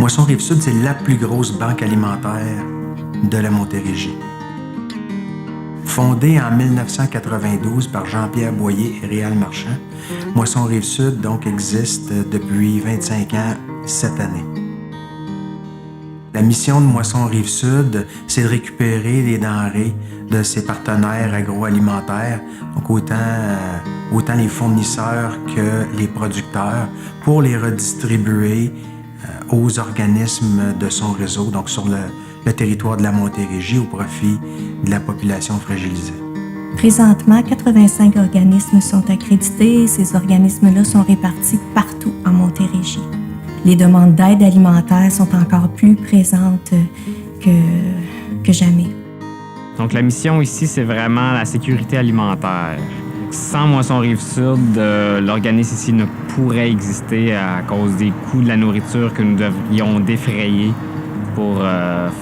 Moisson Rive-Sud, c'est la plus grosse banque alimentaire de la Montérégie. Fondée en 1992 par Jean-Pierre Boyer et Réal Marchand, Moisson Rive-Sud donc existe depuis 25 ans cette année. La mission de Moisson Rive-Sud, c'est de récupérer les denrées de ses partenaires agroalimentaires, donc autant les fournisseurs que les producteurs, pour les redistribuer aux organismes de son réseau, donc sur le territoire de la Montérégie au profit de la population fragilisée. Présentement, 85 organismes sont accrédités et ces organismes-là sont répartis partout en Montérégie. Les demandes d'aide alimentaire sont encore plus présentes que jamais. Donc la mission ici, c'est vraiment la sécurité alimentaire. Sans Moisson Rive-Sud, l'organisme ici ne pourrait exister à cause des coûts de la nourriture que nous devrions défrayer pour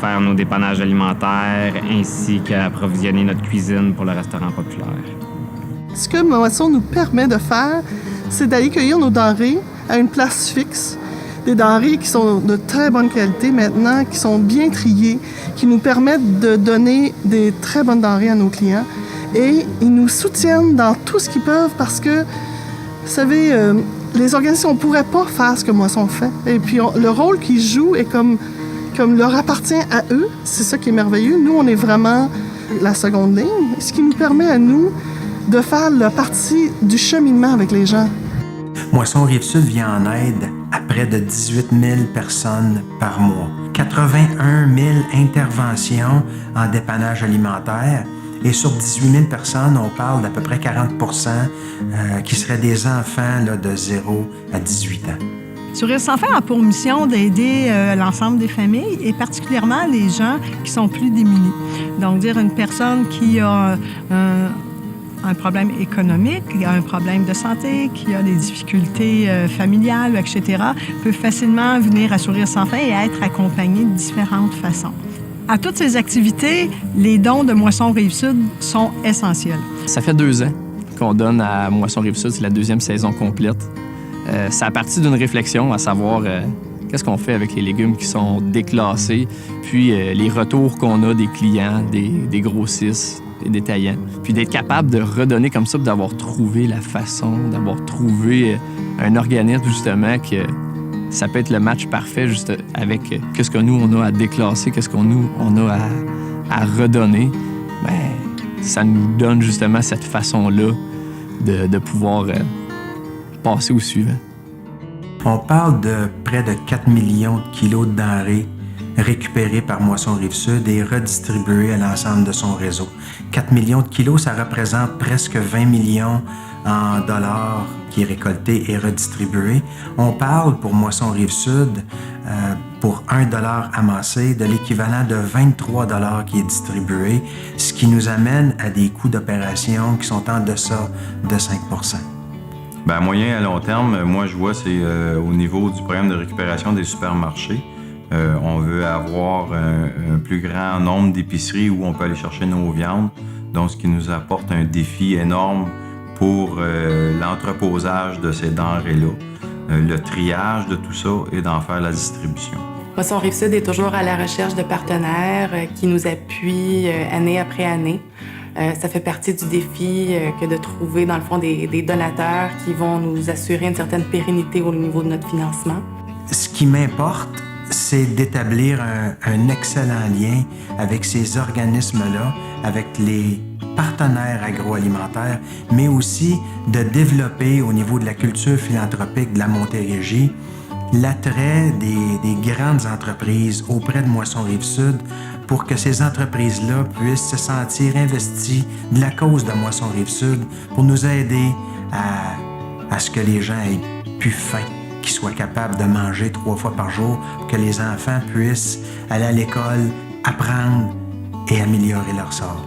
faire nos dépannages alimentaires ainsi qu'approvisionner notre cuisine pour le restaurant populaire. Ce que Moisson nous permet de faire, c'est d'aller cueillir nos denrées à une place fixe. Des denrées qui sont de très bonne qualité maintenant, qui sont bien triées, qui nous permettent de donner des très bonnes denrées à nos clients. Et ils nous soutiennent dans tout ce qu'ils peuvent parce que, vous savez, les organismes, on ne pourrait pas faire ce que Moisson fait. Et puis, le rôle qu'ils jouent est comme leur appartient à eux. C'est ça qui est merveilleux. Nous, on est vraiment la seconde ligne, ce qui nous permet à nous de faire la partie du cheminement avec les gens. Moisson Rive-Sud vient en aide à près de 18 000 personnes par mois. 81 000 interventions en dépannage alimentaire. Et sur 18 000 personnes, on parle d'à peu près 40 qui seraient des enfants là, de 0 à 18 ans. Sourires sans fin a pour mission d'aider l'ensemble des familles et particulièrement les gens qui sont plus démunis. Donc, dire une personne qui a un problème économique, qui a un problème de santé, qui a des difficultés familiales, etc., peut facilement venir à Sourires sans fin et être accompagné de différentes façons. À toutes ces activités, les dons de Moisson Rive-Sud sont essentiels. Ça fait 2 ans qu'on donne à Moisson Rive-Sud, c'est la 2e saison complète. C'est à partir d'une réflexion, à savoir qu'est-ce qu'on fait avec les légumes qui sont déclassés, puis les retours qu'on a des clients, des grossistes, des détaillants. Puis d'être capable de redonner comme ça, d'avoir trouvé la façon, d'avoir trouvé un organisme justement que ça peut être le match parfait juste avec qu'est-ce que nous, on a à déclasser, qu'est-ce qu'on on a à redonner. Bien, ça nous donne justement cette façon-là de pouvoir passer au suivant. On parle de près de 4 millions de kilos de denrées récupérées par Moisson Rive-Sud et redistribuées à l'ensemble de son réseau. 4 millions de kilos, ça représente presque 20 millions en dollars qui est récolté et redistribué. On parle pour Moisson Rive-Sud, pour 1 dollar amassé, de l'équivalent de 23 dollars qui est distribué, ce qui nous amène à des coûts d'opération qui sont en deçà de 5 %. Bien, à moyen et à long terme, moi, je vois, c'est au niveau du programme de récupération des supermarchés. On veut avoir un plus grand nombre d'épiceries où on peut aller chercher nos viandes, donc ce qui nous apporte un défi énorme pour l'entreposage de ces denrées-là, le triage de tout ça et d'en faire la distribution. Moisson Rive-Sud est toujours à la recherche de partenaires qui nous appuient année après année. Ça fait partie du défi que de trouver, dans le fond, des donateurs qui vont nous assurer une certaine pérennité au niveau de notre financement. Ce qui m'importe, c'est d'établir un excellent lien avec ces organismes-là, avec les partenaires agroalimentaires, mais aussi de développer au niveau de la culture philanthropique de la Montérégie l'attrait des grandes entreprises auprès de Moisson Rive-Sud pour que ces entreprises-là puissent se sentir investies de la cause de Moisson Rive-Sud pour nous aider à ce que les gens aient plus faim, qu'ils soient capables de manger 3 fois par jour, pour que les enfants puissent aller à l'école, apprendre et améliorer leur sort.